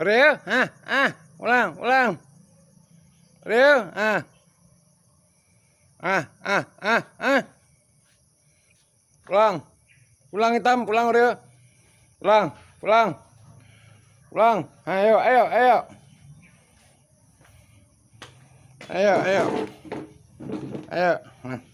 Rio, ulang, ulang. Rio, pulang, pulang hitam, pulang Rio, pulang, pulang, pulang. Ayo, ayo, ayo, ayo, ayo, ayo.